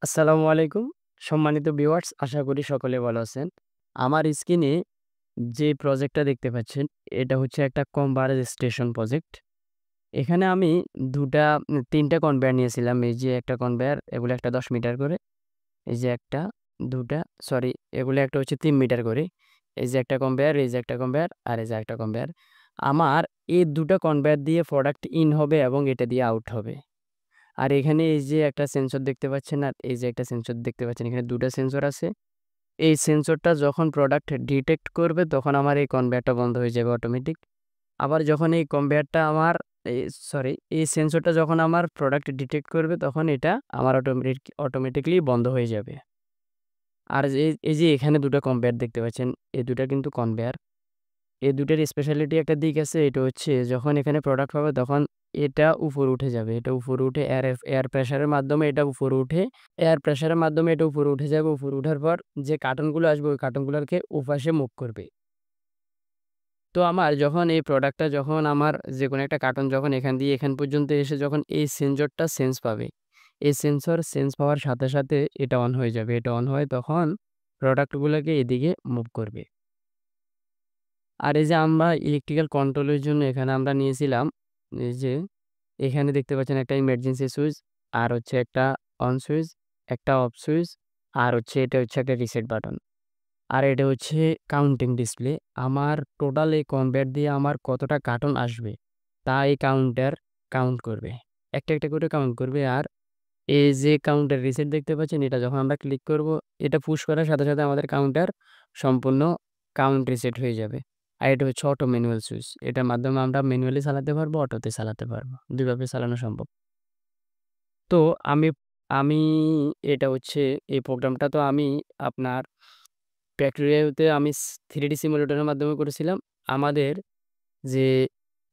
আসসালামু আলাইকুম। সম্মানিত ভিউয়ার্স, আশা করি সকলে ভালো আছেন। আমার স্ক্রিনে যে প্রজেক্টটা দেখতে পাচ্ছেন, এটা হচ্ছে একটা কম্বারেজ স্টেশন প্রজেক্ট। এখানে আমি ৩ টা কনভেয়ার নিয়েছিলাম। এই যে একটা কনভেয়ার, এগুলো একটা ১০ মিটার করে। এই যে একটা, ২ টা, সরি, এগুলো একটা হচ্ছে ৩ মিটার করে। এই যে একটা কনভেয়ার, এই যে একটা কনভেয়ার, আর এই যে একটা কনভেয়ার। আমার এই ২ টা কনভেয়ার দিয়ে প্রোডাক্ট ইন হবে এবং এটা দিয়ে আউট হবে। আর এখানে এই যে একটা সেন্সর দেখতে পাচ্ছেন, আর এই যে একটা সেন্সর দেখতে পাচ্ছেন, এখানে ২ টা সেন্সর আছে। এই সেন্সরটা যখন প্রোডাক্ট ডিটেক্ট করবে তখন আমার এই কনভেয়ারটা বন্ধ হয়ে যাবে অটোমেটিক। আবার যখন এই কনভেয়ারটা আমার এই সরি এই সেন্সরটা যখন আমার প্রোডাক্ট ডিটেক্ট করবে তখন এটা আমার অটোমেটিকলি বন্ধ হয়ে যাবে। আর এই যে এখানে ২ টা কনভেয়ার দেখতে পাচ্ছেন, এই ২ টা কিন্তু কনভেয়ার। এই ২ টার স্পেশালিটি একটা দিক আছে, এটা হচ্ছে যখন এখানে প্রোডাক্ট পাবে তখন এটা উপরে উঠে যাবে। এটা উপরে উঠে এয়ার প্রেশারের মাধ্যমে এটা উপরে উঠে এয়ার প্রেশারের মাধ্যমে এটা উপরে উঠে যাবে। উপরে উঠার পর যে কার্টনগুলো আসবে ওই কার্টনগুলোকে ওপাশে মুভ করবে। তো আমার যখন এই প্রোডাক্টটা যখন আমার যেকোনো একটা কার্টন যখন এখান দিয়ে এখান পর্যন্ত এসে যখন এই সেন্সরটা সেন্স পাবে, এই সেন্স পাওয়ার সাথে, সাথে এটা অন হয়ে যাবে। এটা অন হয়ে তখন প্রোডাক্টগুলোকে এদিকে মুভ করবে। আর এই যে আমরা ইলেকট্রিক্যাল কন্ট্রোলের জন্য এখানে আমরা নিয়েছিলাম, এই যে এখানে দেখতে পাচ্ছেন একটা ইমার্জেন্সি সুইচ, আর হচ্ছে একটা অন সুইচ, একটা অফ সুইচ, আর হচ্ছে এটা হচ্ছে একটা রিসেট বাটন। আর এটা হচ্ছে কাউন্টিং ডিসপ্লে। আমার টোটাল এই কনভেয়ার দিয়ে আমার কতটা কার্টন আসবে তা এই কাউন্টার কাউন্ট করবে। একটা, একটা করে কাউন্ট করবে। আর এই যে কাউন্টার রিসেট দেখতে পাচ্ছেন, এটা যখন আমরা ক্লিক করব, এটা পুশ করার সাথে, সাথে আমাদের কাউন্টার সম্পূর্ণ কাউন্ট রিসেট হয়ে যাবে। আর এটা হচ্ছে অটো ম্যানুয়াল সুইচ। এটার মাধ্যমে আমরা ম্যানুয়ালি চালাতে পারবো, অটোতে চালাতে পারবো। ২ ভাবে চালানো সম্ভব। তো আমি আমি এটা হচ্ছে এই প্রোগ্রামটা তো আমি আপনার ফ্যাক্টরিতে আমি 3D সিমুলেটরের মাধ্যমে করেছিলাম। আমাদের যে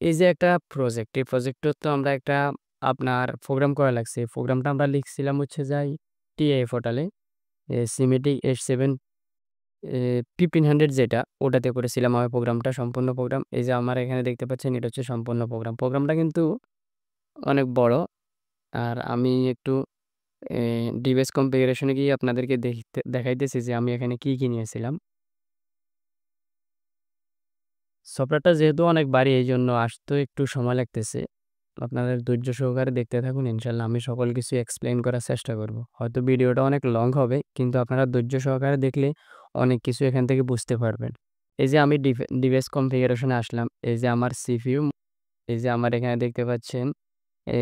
এই যে একটা প্রজেক্ট, এই প্রজেক্টর তো আমরা একটা আপনার প্রোগ্রাম করা লাগছে। প্রোগ্রামটা আমরা লিখছিলাম হচ্ছে যাই টিআই পোর্টালে সিমেটিক S7 1500 যেটা ওটাতে করেছিলাম আমি প্রোগ্রামটা, সম্পূর্ণ প্রোগ্রাম। এই যে আমার এখানে দেখতে পাচ্ছেন এটা হচ্ছে সম্পূর্ণ প্রোগ্রাম। প্রোগ্রামটা কিন্তু অনেক বড়। আর আমি একটু ডিভাইস কনফিগারেশন এ গিয়ে আপনাদেরকে দেখাইতেছি যে আমি এখানে কি, কি নিয়েছিলাম। সফটওয়্যারটা যেহেতু অনেক ভারী এইজন্য আসতেও একটু সময় লাগতেছে। আপনাদের ধৈর্য সহকারে দেখতে থাকুন। ইনশাআল্লাহ আমি সকল কিছু এক্সপ্লেইন করার চেষ্টা করব। হয়তো ভিডিওটা অনেক লং হবে কিন্তু আপনারা ধৈর্য সহকারে দেখলে অনেক কিছু এখান থেকে বুঝতে পারবেন। এই যে আমি ডিভাইস কনফিগারেশন এ আসলাম। এই যে আমার সিপিইউ, এই যে আমার এখানে দেখতে পাচ্ছেন এ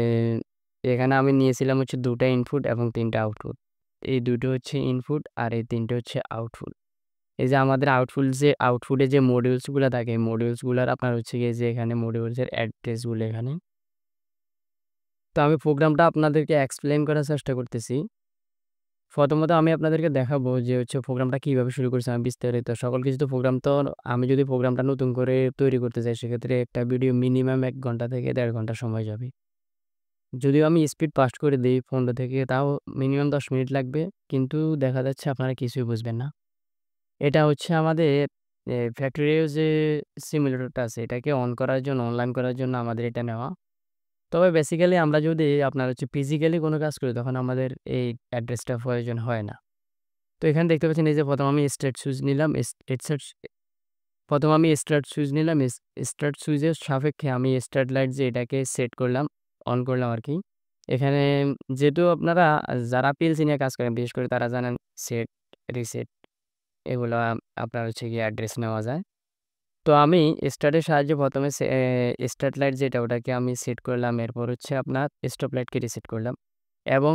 এখানে আমি নিয়েছিলাম হচ্ছে ২ টা ইনপুট এবং ৩ টা আউটপুট। এই ২ টো হচ্ছে ইনপুট আর এই ৩ টে হচ্ছে আউটপুট। এই যে আমাদের আউটপুটে যে মডিউলস গুলা থাকে, মডিউলস গুলার আপনার হচ্ছে গিয়ে যে এখানে মডিউলস এর অ্যাড্রেস গুলো এখানে। তো আমি প্রোগ্রামটা আপনাদেরকে এক্সপ্লেইন করার চেষ্টা করতেছি। প্রথমত আমি আপনাদেরকে দেখাবো যে হচ্ছে প্রোগ্রামটা কিভাবে শুরু করছি আমি বিস্তারিত। সকল কিছু তো প্রোগ্রাম তো আমি যদি প্রোগ্রামটা নতুন করে তৈরি করতে চাই সেক্ষেত্রে একটা ভিডিও মিনিমাম ১ ঘন্টা থেকে ১.৫ ঘন্টা সময় যাবে। যদিও আমি স্পিড ফাস্ট করে দেই ১৫ থেকে, তাও মিনিমাম ১০ মিনিট লাগবে। কিন্তু দেখা যাচ্ছে আপনারা কিছুই বুঝবেন না। এটা হচ্ছে আমাদের ফ্যাক্টরির যে সিমুলেটরটা আছে এটাকে অন করার জন্য, অনলাইন করার জন্য আমাদের এটা নেওয়া। তবে বেসিক্যালি আমরা যদি আপনার হচ্ছে ফিজিক্যালি কোনো কাজ করি তখন আমাদের এই অ্যাড্রেসটা প্রয়োজন হয় না। তো এখানে দেখতে পাচ্ছেন এই যে ১ম আমি স্টার্ট সুইচ নিলাম। এস্টার্ট ১ম আমি স্টার্ট সুইচ নিলাম। স্টার্ট সুইচের সাপেক্ষে আমি স্টার্ট লাইট যে এটাকে সেট করলাম, অন করলাম আরকি। এখানে যেহেতু আপনারা যারা পিএলসি নিয়ে কাজ করেন বিশেষ করে তারা জানেন সেট, রিসেট এগুলা আপনার হচ্ছে গিয়ে অ্যাড্রেস নেওয়া যায়। তো আমি স্টার্টের সাহায্যে ১ম এ স্টার্ট লাইট যেটা ওটাকে আমি সেট করলাম। এরপর হচ্ছে আপনার স্টপ লাইটকে রিসেট করলাম এবং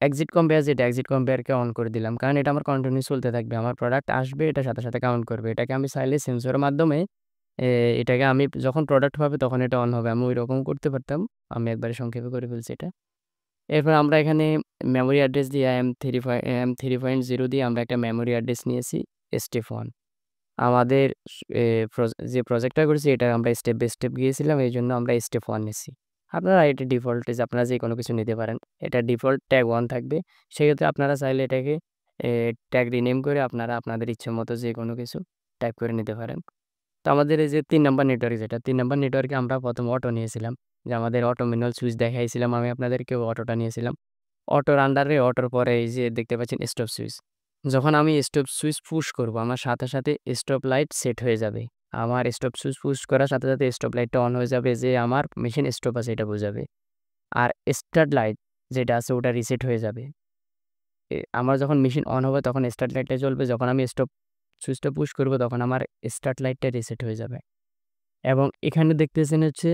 এক্সিট কম্পেয়ারকে অন করে দিলাম। কারণ এটা আমার কন্টিনিউ চলতে থাকবে। আমার প্রোডাক্ট আসবে এটার সাথে, সাথে কাউন্ট করবে। এটাকে আমি চাইলে সেন্সরের মাধ্যমে এটাকে আমি যখন প্রোডাক্ট পাবে তখন এটা অন হবে। আমি ঐরকম করতে পারতাম। আমি একবারে সংক্ষেপে করে ফেলছি এটা। এরপর আমরা এখানে মেমোরি অ্যাড্রেস দিয়ে M3.0 দিয়ে আমরা একটা মেমোরি অ্যাড্রেস নিয়েছি স্টেপ 1। আমাদের স এ যে প্রজেক্টটা করেছি এটা আমরা স্টেপ বাই স্টেপ গিয়েছিলাম। এইজন্য আমরা স্টেপ 1 নিছি। আপনারা এটা ডিফল্ট যে আপনারা যেকোনো কিছু নিতে পারেন। এটা ডিফল্ট ট্যাগ 1 থাকবে। সেক্ষেত্রে আপনারা চাইলে এটাকে এ ট্যাগ রিনেম করে আপনারা আপনাদের ইচ্ছেমতো যেকোনো কিছু টাইপ করে নিতে পারেন। তো আমাদের এই যে ৩ নাম্বার নেটওয়ার্ক যেটা, ৩ নাম্বার নেটওয়ার্কে আমরা ১ম অটো নিয়েছিলাম। যে আমাদের অটো ম্যানুয়াল সুইচ দেখাইছিলাম আমি আপনাদেরকে, অটোটা নিয়েছিলাম। অটোর আন্ডারে অটোর পরে এই যে দেখতে পাচ্ছেন স্টপ সুইচ। যখন আমি স্টপ সুইচ পুশ করব আমার সাথে সাথে স্টপ লাইট সেট হয়ে যাবে। আমার স্টপ সুইচ পুশ করার সাথে সাথে স্টপ লাইটটা অন হয়ে যাবে, যে আমার মেশিন স্টপ আছে এটা বোঝাবে। আর স্টার্ট লাইট যেটা আছে ওটা রিসেট হয়ে যাবে। আমার যখন মেশিন অন হবে তখন স্টার্ট লাইটটা জ্বলবে, যখন আমি স্টপ সুইচটা পুশ করব তখন আমার স্টার্ট লাইটটা রিসেট হয়ে যাবে। এবং এখানে দেখতেছেন হচ্ছে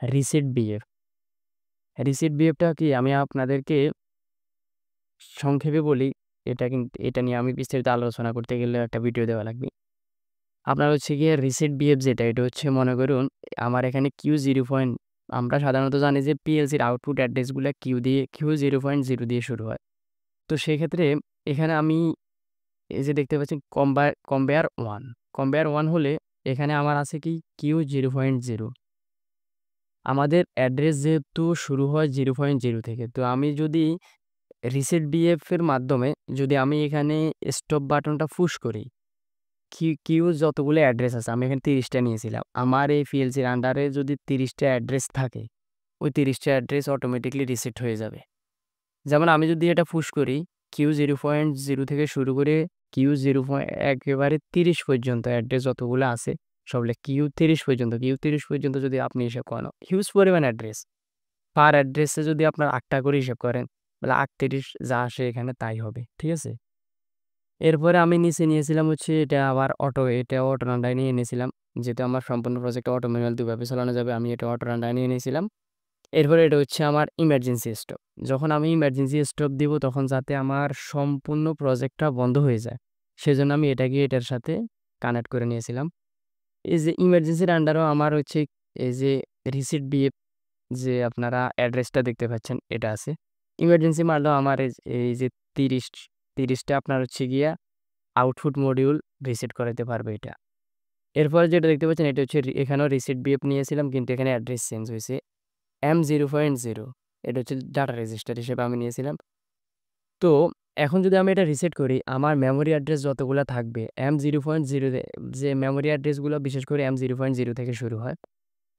রিসেট বিহেভ। রিসেট বিহেভটা কি আমি আপনাদেরকে সংক্ষেপে বলি। এটা নিয়ে আমি বিস্তারিত আলোচনা করতে গেলে একটা ভিডিও দেওয়া লাগবে। আপনার হচ্ছে গিয়ে রিসেট বিহেভ যেটা, এটা হচ্ছে মনে করুন আমার এখানে Q0 আমরা সাধারণত জানি যে পিএলসির আউটপুট অ্যাড্রেসগুলো Q0.0 দিয়ে শুরু হয়। তো সেক্ষেত্রে এখানে আমি এই যে দেখতে পাচ্ছেন কম্বেয়ার ওয়ান হলে এখানে আমার আছে কি Q0.0। আমাদের অ্যাড্রেস যেহেতু শুরু হয় 0.0 থেকে, তো আমি যদি রিসেট বিহেভ এর মাধ্যমে যদি আমি এখানে স্টপ বাটনটা পুশ করি, কিউ যতগুলো অ্যাড্রেস আছে আমি এখানে 30টা নিয়েছিলাম। আমার এই পিএলসির আন্ডারে যদি 30টা অ্যাড্রেস থাকে, ওই 30টা অ্যাড্রেস অটোমেটিকলি রিসেট হয়ে যাবে। যেমন আমি যদি এটা পুশ করি Q0.0 থেকে শুরু করে একেবারে 30 পর্যন্ত অ্যাড্রেস যতগুলো আছে সবগুলো Q30 পর্যন্ত যদি আপনি হিসাব করেন, হিউজ পরিমাণ অ্যাড্রেস। পার অ্যাড্রেসে যদি আপনার 8টা করে হিসাব করেন, তাহলে 38 যা আসে এখানে তাই হবে। ঠিক আছে? এরপরে আমি নিচে নিয়েছিলাম হচ্ছে এটা অটো রান্ডায় নিয়ে নিয়েছিলাম। যেহেতু আমার সম্পূর্ণ প্রজেক্ট অটো ম্যানুয়াল দুভাবে চালানো যাবে, আমি এটা অটো রান্ডায় নিয়ে নিয়েছিলাম। এরপরে এটা হচ্ছে আমার ইমার্জেন্সি স্টপ। যখন আমি ইমার্জেন্সি স্টপ দিব তখন যাতে আমার সম্পূর্ণ প্রজেক্টটা বন্ধ হয়ে যায়, সেজন্য আমি এটাকে এটার সাথে কানেক্ট করে নিয়েছিলাম। এই যে ইমার্জেন্সির আন্ডারও আমার হচ্ছে এই যে রিসিট বিহেভ, যে আপনারা অ্যাড্রেসটা দেখতে পাচ্ছেন এটা আছে। ইমার্জেন্সি মারলেও আমার এই যে 30টা আপনার হচ্ছে গিয়া আউটপুট মডিউল রিসেট করাতে পারবে এটা। এরপরে যেটা দেখতে পাচ্ছেন এটা হচ্ছে এখানেও রিসেট বিহেভ নিয়েছিলাম, কিন্তু এখানে অ্যাড্রেস চেঞ্জ হয়েছে। M0.0 এটা হচ্ছে ডাটা রেজিস্টার হিসেবে আমি নিয়েছিলাম। তো এখন যদি আমি এটা রিসেট করি, আমার মেমোরি অ্যাড্রেস যতগুলো থাকবে M0.0 যে মেমোরি অ্যাড্রেসগুলো বিশেষ করে M0.0 থেকে শুরু হয়,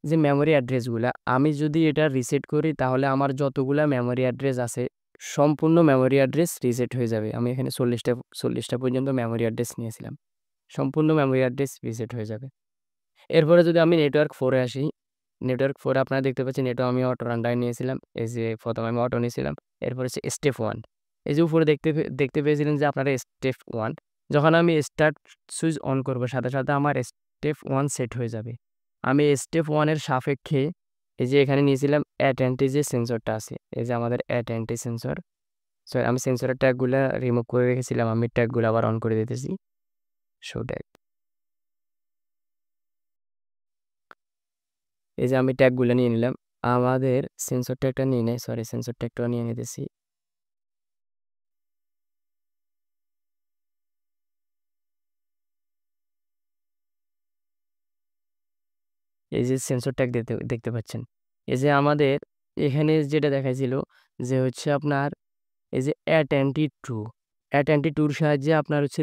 যে মেমোরি অ্যাড্রেসগুলা আমি যদি এটা রিসেট করি তাহলে আমার যতগুলা মেমোরি অ্যাড্রেস আছে সম্পূর্ণ মেমোরি অ্যাড্রেস রিসেট হয়ে যাবে। আমি এখানে 40টা পর্যন্ত মেমোরি অ্যাড্রেস নিয়েছিলাম, সম্পূর্ণ মেমোরি অ্যাড্রেস রিসেট হয়ে যাবে। এরপরে যদি আমি নেটওয়ার্ক 4-এ আসি, নেটওয়ার্ক 4 আপনারা দেখতে পাচ্ছেন এটাও আমি অটো রান্ডায় নিয়েছিলাম। এই যে প্রথমে আমি অটো নিয়েছিলাম, এরপর হচ্ছে স্টেপ 1। এই যে উপরে দেখতে পেয়েছিলেন যে আপনারা স্টেপ 1, যখন আমি স্টার্ট সুইচ অন করব সাথে সাথে আমার স্টেপ 1 সেট হয়ে যাবে। আমি স্টেপ 1 এর সাপেক্ষে এই যে এখানে নিয়েছিলাম অ্যাটেন্টি যে সেন্সরটা আছে, এই যে আমাদের অ্যাটেন্টি সেন্সর। সরি, আমি সেন্সরের ট্যাগগুলা রিমুভ করে রেখেছিলাম, আমি ট্যাগগুলো আবার অন করে দিতেছি। শো ট্যাগ, এই যে আমি ট্যাগগুলো নিয়ে নিলাম। আমাদের সেন্সর ট্যাগটা নিয়ে নেই, সরি সেন্সর ট্যাগটা নিয়ে নিতেছি। এই যে সেন্সর ট্যাগ দেখতে পাচ্ছেন, এই যে আমাদের এখানে যেটা দেখাইছিল যে হচ্ছে আপনার এই যে অ্যাট অ্যান্টি টুর সাহায্যে আপনার হচ্ছে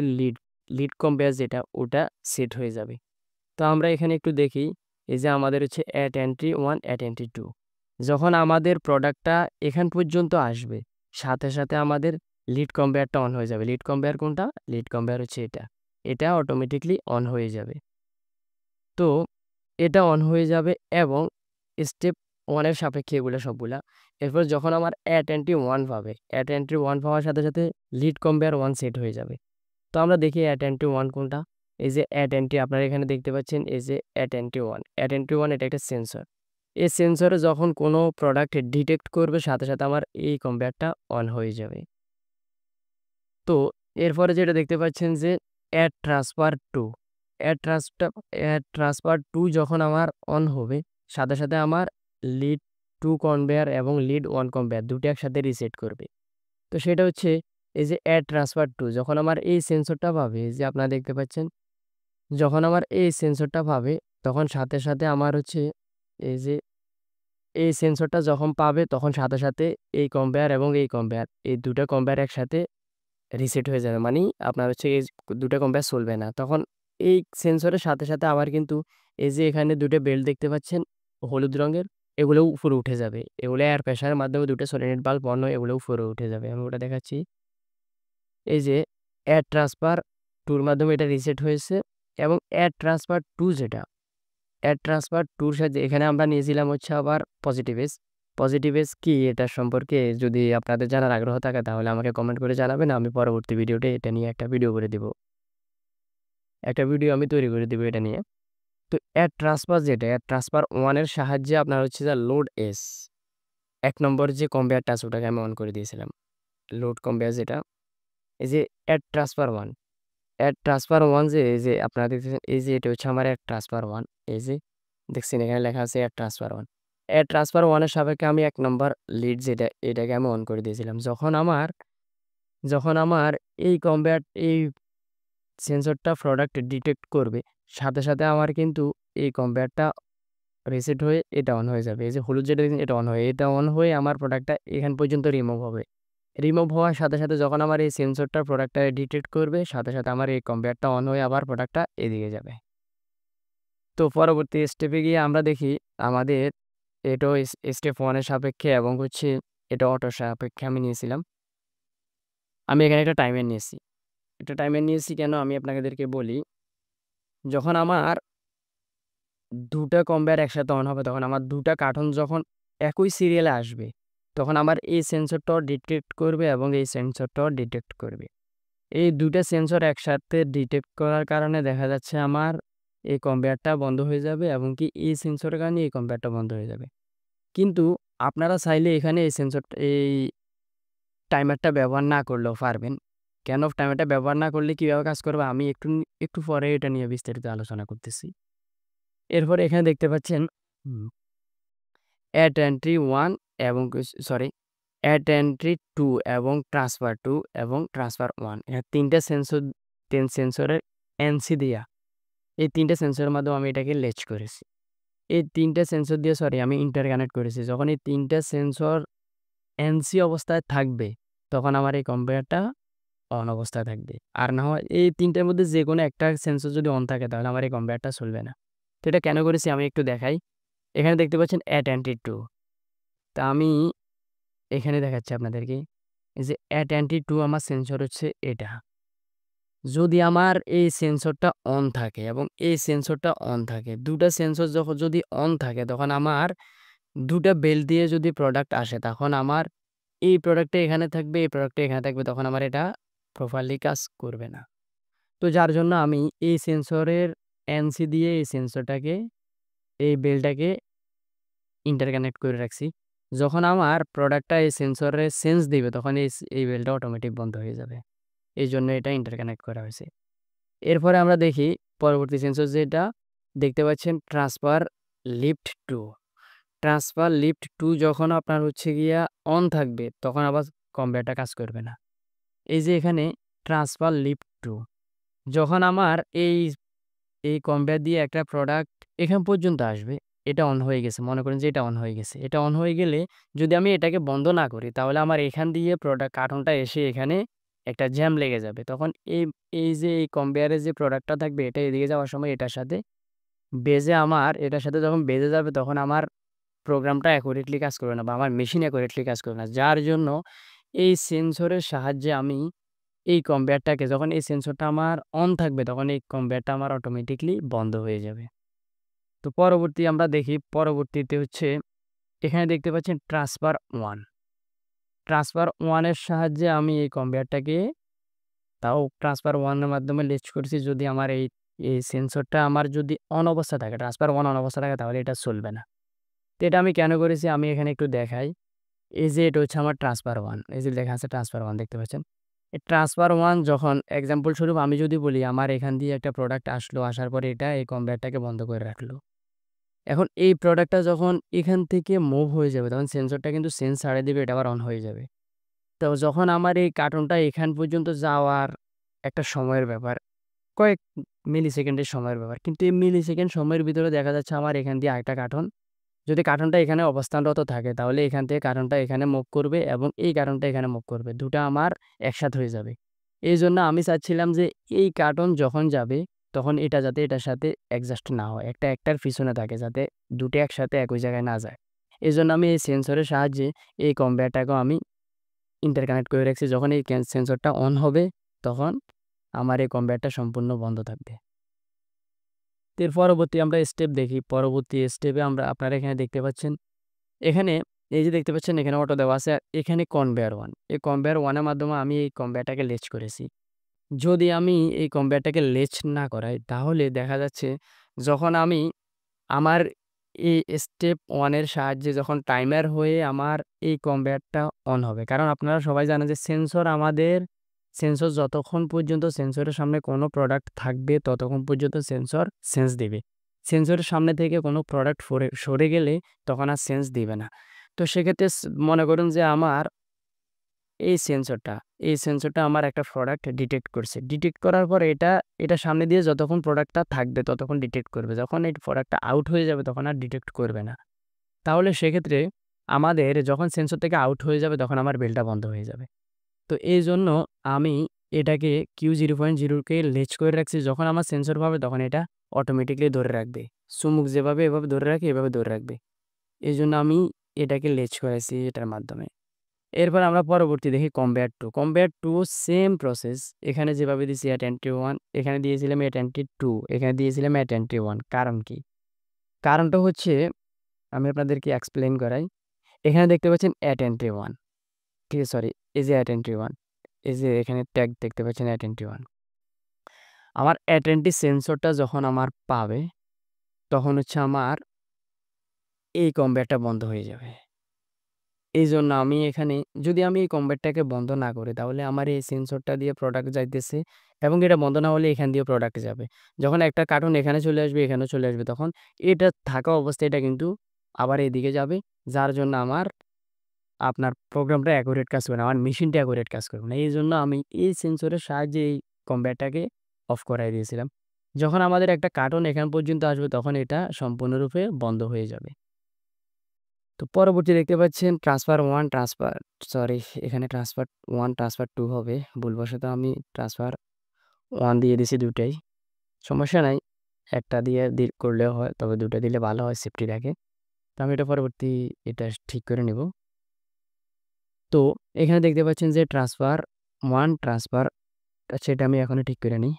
লিড কম্পেয়ার যেটা ওটা সেট হয়ে যাবে। তো আমরা এখানে একটু দেখি, এই যে আমাদের হচ্ছে অ্যাট অ্যান্টি টু, যখন আমাদের প্রোডাক্টটা এখান পর্যন্ত আসবে সাথে সাথে আমাদের লিড কম্পেয়ারটা অন হয়ে যাবে। লিড কম্পেয়ার কোনটা? লিড কম্পেয়ার হচ্ছে এটা অটোমেটিকলি অন হয়ে যাবে। তো এটা অন হয়ে যাবে এবং স্টেপ 1 এর সাপেক্ষে এগুলো সবগুলা। এরপর যখন আমার অ্যাট এন্ট্রি 1 পাওয়ার সাথে সাথে লিড কম্পেয়ার 1 সেট হয়ে যাবে। তো আমরা দেখি অ্যাট এন্ট্রি 1 কোনটা। এই যে অ্যাট এন্ট্রি আপনারা এখানে দেখতে পাচ্ছেন, এই যে অ্যাট এন্ট্রি 1 এটা একটা সেন্সর। এই সেন্সরে যখন কোনো প্রোডাক্ট ডিটেক্ট করবে সাথে সাথে আমার এই কম্পেয়ারটা অন হয়ে যাবে। তো এরপরে যেটা দেখতে পাচ্ছেন যে add transfer to add transfer to যখন আমার অন হবে সাথে সাথে আমার লিড 2 কনভেয়ার এবং লিড 1 কনভেয়ার দুটো একসাথে রিসেট করবে। তো সেটা হচ্ছে এই যে অ্যাড ট্রান্সফার টু যখন আমার এই সেন্সরটা পাবে, এই যে আপনারা দেখতে পাচ্ছেন যখন আমার এই সেন্সরটা পাবে তখন সাথে সাথে আমার হচ্ছে এই যে এই সেন্সরটা যখন পাবে তখন সাথে সাথে এই কনভেয়ার এবং এই দুটো কনভেয়ার একসাথে রিসেট হয়ে যাবে। মানে আপনার হচ্ছে এই দুটো কম্পেয়ার চলবে না। তখন এই সেন্সরের সাথে সাথে আবার কিন্তু এই যে এখানে দুটো বেল্ট দেখতে পাচ্ছেন হলুদ রঙের, এগুলো উপরে উঠে যাবে। এগুলো এয়ার প্রেশারের মাধ্যমে ২ টা সলিনয়েড বাল্ব অন হয়ে এগুলো উপরে উঠে যাবে। আমি ওটা দেখাচ্ছি। এই যে এয়ার ট্রান্সফার 2 এর মাধ্যমে এটা রিসেট হয়েছে এবং এয়ার ট্রান্সফার 2 যেটা, এয়ার ট্রান্সফার 2 এর সাথে এখানে আমরা নিয়েছিলাম হচ্ছে আবার পজিটিভ এজ। পজিটিভ এজ কি এটা সম্পর্কে যদি আপনাদের জানার আগ্রহ থাকে তাহলে আমাকে কমেন্ট করে জানাবেন। আমি পরবর্তী ভিডিওতে এটা নিয়ে একটা ভিডিও করে দিব। একটা ভিডিও আমি তৈরি করে দিব এটা নিয়ে। তো এয়ার ট্রান্সফার যেটা, এয়ার ট্রান্সফার 1 এর সাহায্যে আপনার হচ্ছে যে লোড এস ১ নম্বর যে কনভেয়ারটা আছে ওটাকে আমি অন করে দিয়েছিলাম। লোড কনভেয়ার যেটা, এই যে এয়ার ট্রান্সফার 1, এয়ার ট্রান্সফার 1 যে এই যে আপনারা দেখতেছেন এই যে এটা হচ্ছে আমার এয়ার ট্রান্সফার 1। এই যে দেখছেন এখানে লেখা আছে এয়ার ট্রান্সফার 1। এয়ার ট্রান্সফার 1 এর সাপেক্ষে আমি ১ নম্বর লিড যেটা এটাকে আমি অন করে দিয়েছিলাম। যখন আমার এই কনভেয়ার এই সেন্সরটা প্রোডাক্ট ডিটেক্ট করবে, সাথে আমার কিন্তু এই কনভেয়ারটা রিসেট হয়ে এটা অন হয়ে যাবে। এই যে হলুদ যেটা দেখছেন এটা অন হয়ে আমার প্রোডাক্টটা এখান পর্যন্ত রিমুভ হবে। রিমুভ হওয়ার সাথে যখন আমার এই সেন্সরটা প্রোডাক্টটা ডিটেক্ট করবে, সাথে আমার এই কনভেয়ারটা অন হয়ে আবার প্রোডাক্টটা এদিকে যাবে। তো পরবর্তী স্টেপে গিয়ে আমরা দেখি আমাদের এটাও স্টেপ 1 এর সাপেক্ষে এবং হচ্ছে এটা অটোর সাপেক্ষে আমি নিয়েছিলাম। আমি এখানে একটা টাইমার নিয়েছি। একটা টাইমার নিয়েছি কেন আমি আপনাদেরকে বলি। যখন আমার ২ টা কনভেয়ার একসাথে অন হবে তখন আমার ২ টা কার্টন যখন একই সিরিয়ালে আসবে, তখন আমার এই সেন্সরটাও ডিটেক্ট করবে এবং এই সেন্সরটাও ডিটেক্ট করবে। এই ২ টা সেন্সর একসাথে ডিটেক্ট করার কারণে দেখা যাচ্ছে আমার এই কনভেয়ারটা বন্ধ হয়ে যাবে এবং কি এই সেন্সরের কারণে এই কনভেয়ারটা বন্ধ হয়ে যাবে। কিন্তু আপনারা চাইলে এখানে এই টাইমারটা ব্যবহার না করলেও পারবেন। কেন টাইমারটা ব্যবহার না করলে কিভাবে কাজ করবে আমি একটু পরে এটা নিয়ে বিস্তারিত আলোচনা করতেছি। এরপরে এখানে দেখতে পাচ্ছেন অ্যাট এন্ট্রি 1 এবং অ্যাট এন্ট্রি 2 এবং ট্রান্সফার 2 এবং ট্রান্সফার 1 এখানে ৩ টা সেন্সরের এনসি দিয়া এই ৩ টা সেন্সরের মাধ্যমে আমি এটাকে লেচ করেছি। এই ৩ টা সেন্সর দিয়ে আমি ইন্টারকানেক্ট করেছি। যখন এই ৩ টা সেন্সর এনসি অবস্থায় থাকবে তখন আমার এই কনভেয়ারটা অন অবস্থায় থাকবে। আর না হয় এই ৩ টার মধ্যে যেকোনো একটা সেন্সর যদি অন থাকে তাহলে আমার এই কনভেয়ারটা চলবে না। তো এটা কেন করেছি আমি একটু দেখাই। এখানে দেখতে পাচ্ছেন অ্যাট এন্ট্রি 2। তা আমি এখানে দেখাচ্ছি আপনাদেরকে। এই যে অ্যাট এন্ট্রি 2 আমার সেন্সর হচ্ছে এটা। যদি আমার এই সেন্সরটা অন থাকে এবং এই সেন্সরটা অন থাকে, ২ টা সেন্সর যদি অন থাকে তখন আমার ২ টা বেল দিয়ে যদি প্রোডাক্ট আসে তখন আমার এই প্রোডাক্টটা এখানে থাকবে, এই প্রোডাক্টটা এখানে থাকবে, তখন আমার এটা প্রপারলি কাজ করবে না। তো যার জন্য আমি এই সেন্সরের এনসি দিয়ে এই সেন্সরটাকে এই বেলটাকে ইন্টারকানেক্ট করে রাখছি। যখন আমার প্রোডাক্টটা এই সেন্সরে সেন্স দিবে তখন এই বেলটা অটোমেটিক বন্ধ হয়ে যাবে। এইজন্য এটা ইন্টারকানেক্ট করা হয়েছে। এরপরে আমরা দেখি পরবর্তী সেন্সর যেটা দেখতে পাচ্ছেন ট্রান্সফার লিফট 2। ট্রান্সফার লিফট 2 যখন আপনার হচ্ছে গিয়া অন থাকবে তখন আবার কনভেয়ারটা কাজ করবে না। এই যে এখানে ট্রান্সফার লিফট 2 যখন আমার এই কনভেয়ার দিয়ে একটা প্রোডাক্ট এখান পর্যন্ত আসবে, এটা অন হয়ে গেছে। মনে করেন যে এটা অন হয়ে গেছে। এটা অন হয়ে গেলে যদি আমি এটাকে বন্ধ না করি তাহলে আমার এখান দিয়ে কার্টনটা এসে এখানে একটা জ্যাম লেগে যাবে। তখন এই যে এই কনভেয়ারে যে প্রোডাক্টটা থাকবে এটা এদিকে যাওয়ার সময় এটার সাথে এটার সাথে যখন বেজে যাবে তখন আমার প্রোগ্রামটা অ্যাকুরেটলি কাজ করবে না বা আমার মেশিন অ্যাকুরেটলি কাজ করবে না। যার জন্য এই সেন্সরের সাহায্যে আমি এই কনভেয়ারটাকে যখন এই সেন্সরটা আমার অন থাকবে তখন এই কনভেয়ারটা আমার অটোমেটিকলি বন্ধ হয়ে যাবে। তো আমরা দেখি পরবর্তীতে হচ্ছে এখানে দেখতে পাচ্ছেন ট্রান্সফার 1। ট্রান্সফার 1 এর সাহায্যে আমি এই কনভেয়ারটাকে ট্রান্সফার 1 এর মাধ্যমে লেচ করছি। যদি আমার এই সেন্সরটা আমার যদি অন অবস্থা থাকে, ট্রান্সফার 1 অন অবস্থা থাকে তাহলে এটা চলবে না। তো এটা আমি কেন করেছি আমি এখানে একটু দেখাই। এই যে এটা হচ্ছে আমার ট্রান্সফার 1, এই যে লেখা আছে ট্রান্সফার 1 দেখতে পাচ্ছেন। এই ট্রান্সফার 1 যখন এক্সাম্পল স্বরূপ আমি যদি বলি আমার এখান দিয়ে একটা প্রোডাক্ট আসলো, আসার পরে এটা এই কনভেয়ারটাকে বন্ধ করে রাখলো। এখন এই প্রোডাক্টটা যখন এখান থেকে মুভ হয়ে যাবে তখন সেন্সরটা কিন্তু সেন্স ছাড়িয়ে দিবে, এটা আবার অন হয়ে যাবে। তো যখন আমার এই কার্টনটা এখান পর্যন্ত যাওয়ার একটা সময়ের ব্যাপার, কয়েক মিলিসেকেন্ডের সময়ের ব্যাপার। কিন্তু এই মিলিসেকেন্ড সময়ের ভিতরে দেখা যাচ্ছে আমার এখান দিয়ে আরেকটা কার্টন, যদি কার্টনটা এখানে অবস্থানরত থাকে তাহলে এখান থেকে কার্টনটা এখানে মুভ করবে এবং এই কার্টনটা এখানে মুভ করবে। ২ টা আমার একসাথে হয়ে যাবে। এইজন্য আমি চাচ্ছিলাম যে এই কার্টন যখন যাবে তখন এটা যাতে এটার সাথে অ্যাডজাস্ট না হয়। একটার পিছনে থাকে যাতে ২ টা একসাথে একই জায়গায় না যায়। এই জন্য আমি এই সেন্সরের সাহায্যে এই কনভেয়ারটাকেও আমি ইন্টারকানেক্ট করে রাখছি। যখন এই সেন্সরটা অন হবে তখন আমার এই কনভেয়ারটা সম্পূর্ণ বন্ধ থাকবে। এর পরবর্তী আমরা স্টেপ দেখি। পরবর্তী স্টেপে আপনারা এখানে দেখতে পাচ্ছেন, এখানে এই যে দেখতে পাচ্ছেন এখানে অটো দেওয়া আছে, আর এখানে কনভেয়ার 1। এই কনভেয়ার 1 এর মাধ্যমে আমি এই কনভেয়ারটাকে লেচ করেছি। যদি আমি এই কনভেয়ারটাকে লেচ না করাই তাহলে দেখা যাচ্ছে যখন আমি আমার এই স্টেপ 1 এর সাহায্যে যখন টাইমার হয়ে আমার এই কনভেয়ারটা অন হবে। কারণ আপনারা সবাই জানেন যে সেন্সর যতক্ষণ পর্যন্ত সেন্সরের সামনে কোনো প্রোডাক্ট থাকবে ততক্ষণ পর্যন্ত সেন্সর সেন্স দিবে। সেন্সরের সামনে থেকে কোনো প্রোডাক্ট সরে গেলে তখন আর সেন্স দিবে না। তো সেক্ষেত্রে মনে করুন যে আমার এই সেন্সরটা আমার একটা প্রোডাক্ট ডিটেক্ট করছে। ডিটেক্ট করার পর এটা সামনে দিয়ে যতক্ষণ প্রোডাক্টটা থাকবে ততক্ষণ ডিটেক্ট করবে। যখন এই প্রোডাক্টটা আউট হয়ে যাবে তখন আর ডিটেক্ট করবে না। তাহলে সেক্ষেত্রে আমাদের যখন সেন্সর থেকে আউট হয়ে যাবে তখন আমার বেলটা বন্ধ হয়ে যাবে। তো এইজন্য আমি এটাকে Q0.0 কে লেচ করে রাখছি। যখন আমার সেন্সর পাবে তখন এটা অটোমেটিক্যালি ধরে রাখবে। চুমুক যেভাবে এভাবে ধরে রাখে এভাবে ধরে রাখবে। এইজন্য আমি এটাকে লেচ করেছি এটার মাধ্যমে। এরপর আমরা পরবর্তী দেখি কনভেয়ার 2। Conveyor 2 same process. এখানে যেভাবে দিয়েছি at entry 1, এখানে দিয়েছিলাম at entry 2, এখানে দিয়েছিলাম at entry 1। কারণ কি? কারণটা হচ্ছে আমি আপনাদেরকে এক্সপ্লেইন করাই। এখানে দেখতে পাচ্ছেন at entry 1, ঠিক আছে, সরি, এই যে at entry 1, এই যে এখানে ট্যাগ দেখতে পাচ্ছেন at entry 1। আমার at entry সেন্সরটা যখন আমার পাবে তখন হচ্ছে আমার এই কনভেয়ারটা বন্ধ হয়ে যাবে। এইজন্য আমি এখানে যদি আমি এই কনভেয়ারটাকে বন্ধ না করি তাহলে আমার এই সেন্সরটা দিয়ে প্রোডাক্ট যাইতেছে এবং এটা বন্ধ না হলে এখান দিয়ে প্রোডাক্ট যাবে। যখন একটা কার্টুন এখানে চলে আসবে, এখানেও চলে আসবে, তখন এটা থাকা অবস্থায় এটা কিন্তু আবার এদিকে যাবে। যার জন্য আপনার প্রোগ্রামটা অ্যাকুরেট কাজ করবে না, আমার মেশিনটা অ্যাকুরেট কাজ করবে না। এইজন্য আমি এই সেন্সরের সাহায্যে এই কনভেয়ারটাকে অফ করাই দিয়েছিলাম। যখন আমাদের একটা কার্টুন এখান পর্যন্ত আসবে তখন এটা সম্পূর্ণরূপে বন্ধ হয়ে যাবে। তো পরবর্তী দেখতে পাচ্ছেন এখানে ট্রান্সফার 1 ট্রান্সফার 2 হবে। ভুলবশত আমি ট্রান্সফার 1 দিয়ে দিছি দুটাই। সমস্যা নাই। একটা দিয়ে করলেও হয়, তবে 2টা দিলে ভালো হয়, সেফটি রাখে। তো আমি এটা ঠিক করে নিব। তো এখানে দেখতে পাচ্ছেন যে ট্রান্সফার 1 ট্রান্সফার, সেটা আমি এখনই ঠিক করে নিই।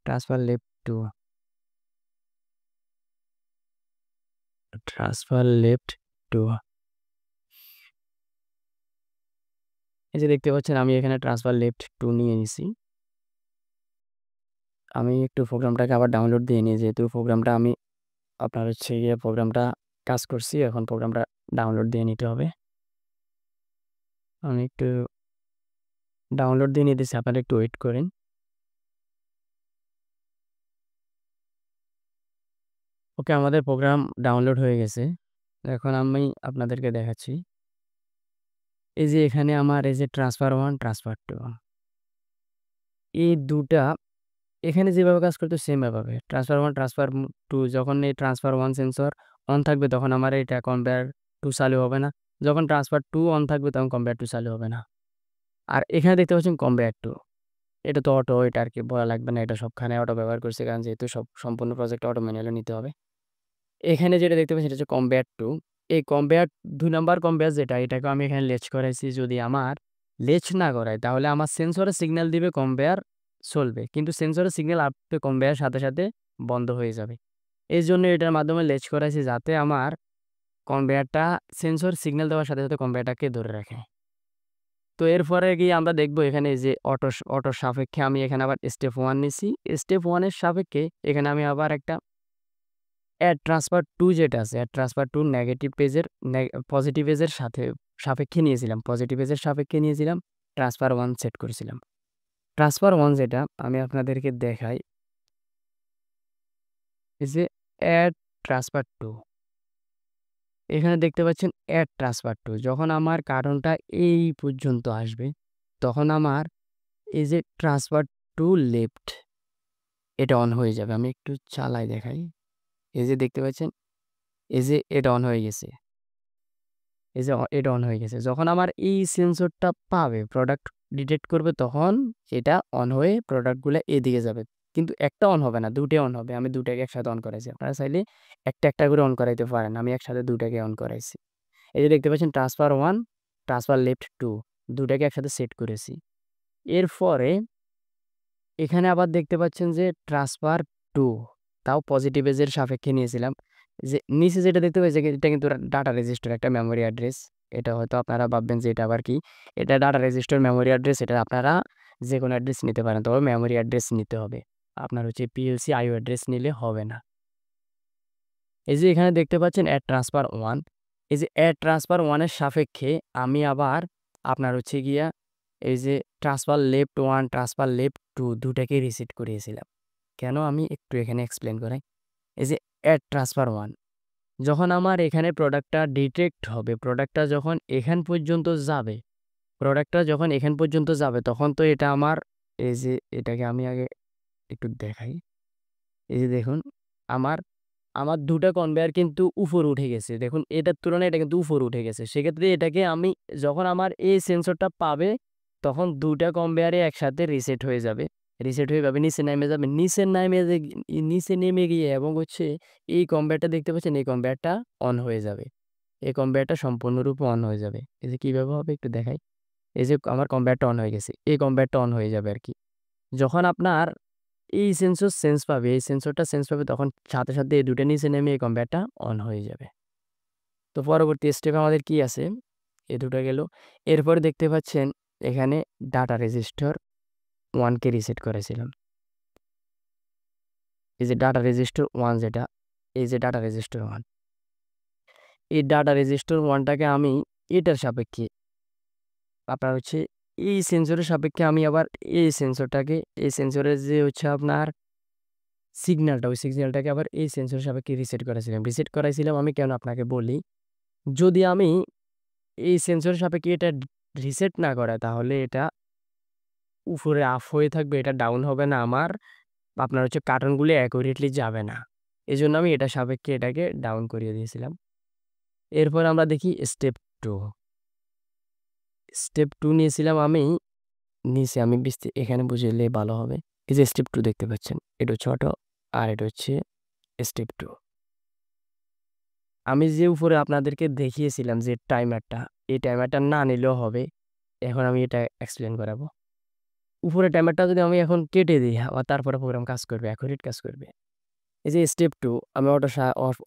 Transfer left 2, transfer left 2। এই যে দেখতে পাচ্ছেন আমি এখানে ট্রান্সফার লেফট 2 নিয়ে নিছি। আমি একটু প্রোগ্রামটাকে আবার ডাউনলোড দিয়ে নিই, যেহেতু প্রোগ্রামটা আমি আপনার হচ্ছে গিয়ে প্রোগ্রামটা কাজ করছি, এখন প্রোগ্রামটা ডাউনলোড দিয়ে নিতে হবে। আমি একটু ডাউনলোড দিয়ে নিতেছি, আপনারা একটু ওয়েট করেন। ওকে, আমাদের প্রোগ্রাম ডাউনলোড হয়ে গেছে। এখন আমি আপনাদেরকে দেখাচ্ছি। এই যে এখানে আমার এই যে ট্রান্সফার 1 ট্রান্সফার 2, এই দুটা এখানে যেভাবে কাজ করতো সেম ভাবে ট্রান্সফার 1 ট্রান্সফার 2, যখন এই ট্রান্সফার 1 সেন্সর অন থাকবে তখন আমার এটা কনভেয়ার 2 চালু হবে না। যখন ট্রান্সফার 2 অন থাকবে তখন কনভেয়ার 2 চালু হবে না। আর এখানে দেখতে পাচ্ছেন কনভেয়ার 2, এটা তো অটো, এটা আর কি বলা লাগবে না, এটা সবখানে অটো ব্যবহার করছে, কারণ যেহেতু সম্পূর্ণ প্রজেক্ট অটো ম্যানুয়ালি নিতে হবে। এখানে যেটা দেখতে পাচ্ছেন এটা হচ্ছে কনভেয়ার 2। এই কনভেয়ার 2 নাম্বার কনভেয়ার যেটা, এটাকে আমি এখানে লেচ করাইছি। যদি আমার লেচ না করাই তাহলে আমার সেন্সরে সিগন্যাল দিবে, কনভেয়ার চলবে, কিন্তু সেন্সরের সিগন্যাল আপনি কনভেয়ার সাথে সাথে বন্ধ হয়ে যাবে। এই জন্য এটার মাধ্যমে লেচ করাইছি যাতে আমার কনভেয়ারটা সেন্সর সিগন্যাল দেওয়ার সাথে সাথে কনভেয়ারটাকে ধরে রাখে। তো এরপরে গিয়ে আমরা দেখব এখানে যে অটোর সাপেক্ষে আমি এখানে আবার স্টেপ 1 নিছি। স্টেপ 1 এর সাপেক্ষে এখানে আমি আবার একটা অ্যাড ট্রান্সফার 2 যেটা আছে, অ্যাড ট্রান্সফার 2 নেগেটিভ পেজের পজিটিভ এজের সাপেক্ষে নিয়েছিলাম, পজিটিভ এজের সাপেক্ষে নিয়েছিলাম, ট্রান্সফার 1 সেট করেছিলাম। ট্রান্সফার 1 যেটা আমি আপনাদেরকে দেখাই, এই যে অ্যাড ট্রান্সফার 2, এখানে দেখতে পাচ্ছেন অ্যাড ট্রান্সফার 2। যখন আমার কার্টুনটা এই পর্যন্ত আসবে তখন আমার এই যে ট্রান্সফার 2 লেফট, এটা অন হয়ে যাবে। আমি একটু চালাই দেখাই। এই যে দেখতে পাচ্ছেন, এই যে এটা অন হয়ে গেছে, এই যে এটা অন হয়ে গেছে। যখন আমার এই সেন্সরটা পাবে, প্রোডাক্ট ডিটেক্ট করবে, তখন এটা অন হয়ে প্রোডাক্টগুলো এদিকে যাবে। কিন্তু একটা অন হবে না, দুটোই অন হবে। আমি দুটাকে একসাথে অন করাইছি। আপনারা চাইলে একটা, একটা করে অন করাইতে পারেন। আমি একসাথে দুটাকে অন করাইছি। এই যে দেখতে পাচ্ছেন ট্রান্সফার 1, ট্রান্সফার লেফট 2 দুটাকে একসাথে সেট করেছি। এরপরে এখানে আবার দেখতে পাচ্ছেন যে ট্রান্সফার 2 তাও পজিটিভ এজের সাপেক্ষে নিয়েছিলাম। যে নিচে যেটা দেখতে পাচ্ছি এটা কিন্তু ডাটা রেজিস্টার একটা মেমোরি অ্যাড্রেস। এটা হয়তো আপনারা ভাববেন যে এটা আবার কি? এটা ডাটা রেজিস্টার মেমোরি অ্যাড্রেস। এটা আপনারা যেকোনো অ্যাড্রেস নিতে পারেন। তবে মেমোরি অ্যাড্রেস নিতে হবে। আপনার হচ্ছে PLC IO অ্যাড্রেস নিলে হবে না। এই যে এখানে দেখতে পাচ্ছেন অ্যাড ট্রান্সফার 1 এই যে অ্যাড ট্রান্সফার 1 এর সাপেক্ষে আমি আবার আপনার হচ্ছে গিয়া এই যে ট্রান্সফার লেফট 1 ট্রান্সফার লেফট 2 দুটাকে রিসেট করিয়েছিলাম। কেন আমি একটু এখানে এক্সপ্লেন করাই। এই যে অ্যাড ট্রান্সফার 1 যখন আমার এখানে প্রোডাক্টটা ডিটেক্ট হবে, প্রোডাক্টটা যখন এখান পর্যন্ত যাবে, তখন তো এটা আমার এই যে এটাকে আমি আগে একটু দেখাই। এই যে দেখুন আমার আমার ২ টা কনভেয়ার কিন্তু উপরে উঠে গেছে। দেখুন এটার তুলনায় এটা কিন্তু উপরে উঠে গেছে। সেক্ষেত্রে এটাকে আমি যখন আমার এই সেন্সরটা পাবে, তখন ২ টা কনভেয়ারে একসাথে রিসেট হয়ে যাবে। রিসেট হয়ে যাবে, নিচে নেমে যাবে। নিচে নেমে গিয়ে এবং হচ্ছে এই কনভেয়ারটা দেখতে পাচ্ছেন, এই কনভেয়ারটা অন হয়ে যাবে। এই কনভেয়ারটা সম্পূর্ণরূপে অন হয়ে যাবে। এই যে কিভাবে হবে একটু দেখাই। এই যে আমার কনভেয়ারটা অন হয়ে গেছে। এই কনভেয়ারটা অন হয়ে যাবে আরকি। যখন আপনার এই সেন্সর সেন্স পাবে, এই সেন্সরটা সেন্স পাবে তখন সাথে, সাথে এই ২ টা নিচে নেমে এই কনভেয়ারটা অন হয়ে যাবে। তো পরবর্তী স্টেপে আমাদের কি আছে? এই ২ টা গেল। এরপরে দেখতে পাচ্ছেন এখানে ডাটা রেজিস্টার 1 কে রিসেট করেছিলাম। এই যে ডাটা রেজিস্টার 1 যেটা, এই যে ডাটা রেজিস্টার 1 এই ডাটা রেজিস্টার 1 টাকে আমি এটার সাপেক্ষে আপনার হচ্ছে এই সেন্সরের সাপেক্ষে আমি আবার এই সেন্সরটাকে এই সেন্সরের যে হচ্ছে আপনার সিগন্যালটা, ওই সিগন্যালটাকে আবার এই সেন্সরের সাপেক্ষে রিসেট করেছিলাম। রিসেট করাইছিলাম আমি কেন আপনাকে বলি। যদি আমি এই সেন্সরের সাপেক্ষে এটা রিসেট না করাই তাহলে এটা উপরে আপ হয়ে থাকবে, এটা ডাউন হবে না। আমার আপনার হচ্ছে কার্টনগুলো অ্যাকুরেটলি যাবে না। এজন্য আমি এটার সাপেক্ষে এটাকে ডাউন করিয়ে দিয়েছিলাম। এরপর আমরা দেখি স্টেপ 2 স্টেপ 2 নিয়েছিলাম আমি নিচে আমি এখানে বুঝাইলে ভালো হবে। এই যে স্টেপ 2 দেখতে পাচ্ছেন। এটা হচ্ছে অটো আর এটা হচ্ছে স্টেপ 2 আমি যে উপরে আপনাদেরকে দেখিয়েছিলাম যে টাইমারটা, এই টাইমারটা না নিলেও হবে। এখন আমি এটা এক্সপ্লেন করাবো। উপরের টাইমারটা যদি আমি এখন কেটে দিই আবার তারপরে প্রোগ্রাম কাজ করবে, অ্যাকুরেট কাজ করবে। এই যে স্টেপ 2 আমি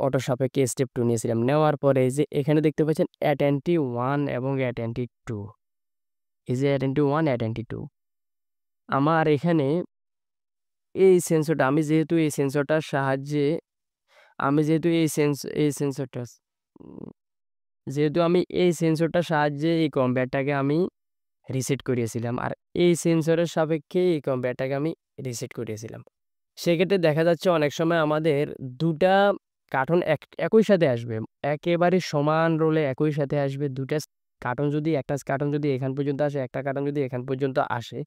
অটো সাপেক্ষে স্টেপ 2 নিয়েছিলাম। নেওয়ার পরে এই যে এখানে দেখতে পাচ্ছেন অ্যাটেন্টি 1 এবং অ্যাটেন্টি 2 এই যে অ্যাটেন্টি 1 অ্যাটেন্টি 2 আমার এখানে এই সেন্সরটা আমি যেহেতু এই সেন্সরটার সাহায্যে আমি যেহেতু এই সেন্সরটা উম যেহেতু আমি এই সেন্সরটার সাহায্যে এই কম্পেয়ারটাকে আমি রিসেট করিয়েছিলাম। আর এই সেন্সরের সাপেক্ষে এই কম্পেয়ারটাকে আমি রিসেট করিয়েছিলাম। সেক্ষেত্রে দেখা যাচ্ছে অনেক সময় আমাদের ২ টা কার্টন একই সাথে আসবে। একেবারে সমান রোলে একই সাথে আসবে। ২ টা কার্টন যদি একটা কার্টন যদি এখান পর্যন্ত আসে, একটা কার্টন যদি এখান পর্যন্ত আসে,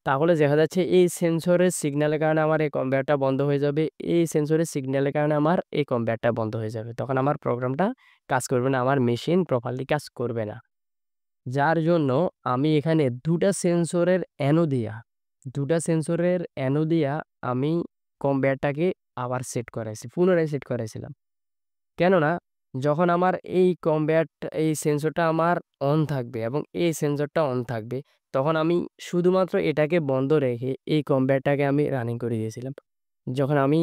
তাহলে দেখা যাচ্ছে এই সেন্সরের সিগন্যালের কারণে আমার এই কনভেয়ারটা বন্ধ হয়ে যাবে। এই সেন্সরের সিগন্যালের কারণে আমার এই কনভেয়ারটা বন্ধ হয়ে যাবে। তখন আমার প্রোগ্রামটা কাজ করবে না। আমার মেশিন প্রপারলি কাজ করবে না। যার জন্য আমি এখানে ২ টা সেন্সরের অ্যানো দিয়া আমি কনভেয়ারটাকে আবার সেট করাইছি। পুনরায় সেট করাইছিলাম। কেননা যখন আমার এই সেন্সরটা আমার অন থাকবে এবং এই সেন্সরটা অন থাকবে, তখন আমি শুধুমাত্র এটাকে বন্ধ রেখে এই কনভেয়ারটাকে আমি রানিং করে দিয়েছিলাম। যখন আমি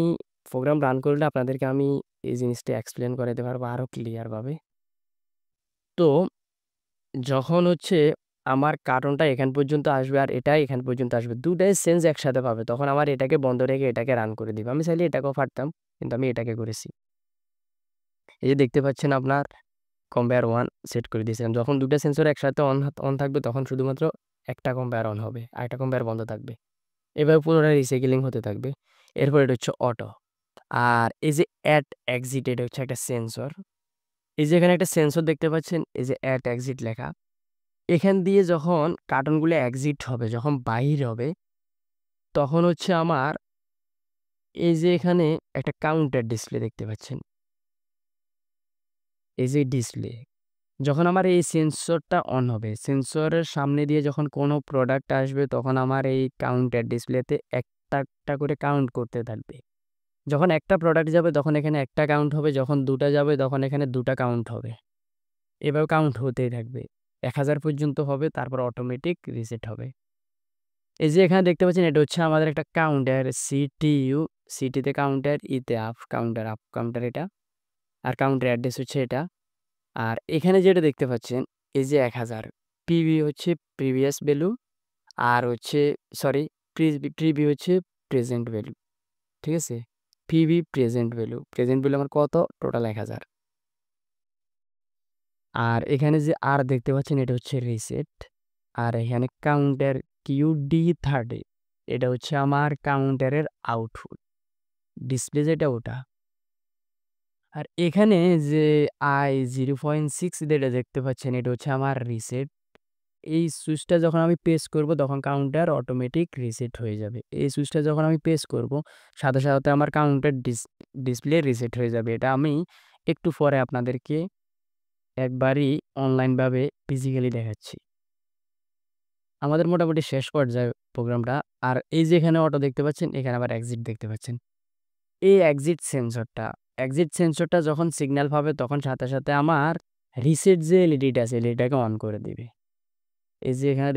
প্রোগ্রাম রান করলে আপনাদেরকে আমি এই জিনিসটা এক্সপ্লেন করাইতে পারবো আরো ক্লিয়ার ভাবে। তো যখন হচ্ছে আমার কার্টনটা এখান পর্যন্ত আসবে আর এটা এখান পর্যন্ত আসবে, ২ টাই সেন্স একসাথে পাবে। তখন আমার এটাকে বন্ধ রেখে এটাকে রান করে দিবে। আমি চাইলে এটাকেও পারতাম, কিন্তু আমি এটাকে করেছি। এই যে দেখতে পাচ্ছেন আপনার কম্পেয়ার 1 সেট করে দিয়েছিলাম। যখন ২ টা সেন্সর একসাথে অন থাকবে তখন শুধুমাত্র একটা কম্পেয়ার অন হবে। আরেকটা কম্পেয়ার বন্ধ থাকবে। এভাবে পুনরায় রিসাইকেলিং হতে থাকবে। এরপর এটা হচ্ছে অটো। আর এই যে অ্যাড এক্সিট এটা হচ্ছে একটা সেন্সর। এই যে এখানে একটা সেন্সর দেখতে পাচ্ছেন, এই যে অ্যাড এক্সিট লেখা। এখান দিয়ে যখন কার্টনগুলো এক্সিট হবে, যখন বাহির হবে, তখন হচ্ছে আমার এই যে এখানে একটা কাউন্টার ডিসপ্লে দেখতে পাচ্ছেন। এই যে ডিসপ্লে যখন আমার এই সেন্সরটা অন হবে, সেন্সরের সামনে দিয়ে যখন কোনো প্রোডাক্ট আসবে তখন আমার এই কাউন্টার ডিসপ্লেতে একটা করে কাউন্ট করতে থাকবে। যখন একটা প্রোডাক্ট যাবে তখন এখানে একটা কাউন্ট হবে, যখন ২ টা যাবে তখন এখানে ২ টা কাউন্ট হবে। এভাবে কাউন্ট হতেই থাকবে। ১,০০০ পর্যন্ত হবে, তারপর অটোমেটিক রিসেট হবে। এই যে এখানে দেখতে পাচ্ছেন এটা হচ্ছে আমাদের একটা কাউন্টার সিটিইউ, সিটিতে কাউন্টার, ইতে আপ কাউন্টার এটা। আর কাউন্টার অ্যাড্রেস হচ্ছে এটা। আর এখানে যেটা দেখতে পাচ্ছেন এই যে ১,০০০ পিভি হচ্ছে প্রিভিয়াস ভ্যালু, আর হচ্ছে সরি প্রিভি হচ্ছে প্রেজেন্ট ভ্যালু। ঠিক আছে? পিভি প্রেজেন্ট ভ্যালু আমার কত? টোটাল ১,০০০। আর এখানে যে আর দেখতে পাচ্ছেন এটা হচ্ছে রিসেট। আর এখানে কাউন্টার QD30 এটা হচ্ছে আমার কাউন্টারের আউটপুট। ডিসপ্লে যেটা ওটা। আর এখানে যে I0.6 যেটা দেখতে পাচ্ছেন এটা হচ্ছে আমার রিসেট। এই সুইচটা যখন আমি প্রেস করব তখন কাউন্টার অটোমেটিক রিসেট হয়ে যাবে। এই সুইচটা যখন আমি প্রেস করব সাথে আমার কাউন্টার ডিসপ্লে রিসেট হয়ে যাবে। এটা আমি একটু পরে আপনাদেরকে একবারই অনলাইনভাবে ফিজিক্যালি দেখাচ্ছি। আমাদের মোটামুটি শেষ পর্যায়ে প্রোগ্রামটা। আর এই যে এখানে অটো দেখতে পাচ্ছেন, এখানে আবার এক্সিট দেখতে পাচ্ছেন। এই এক্সিট সেন্সরটা যখন সিগন্যাল পাবে তখন সাথে আমার রিসেট যে এলইডিটা আছে এলইডিটাকে অন করে দিবে। এই যে এখানে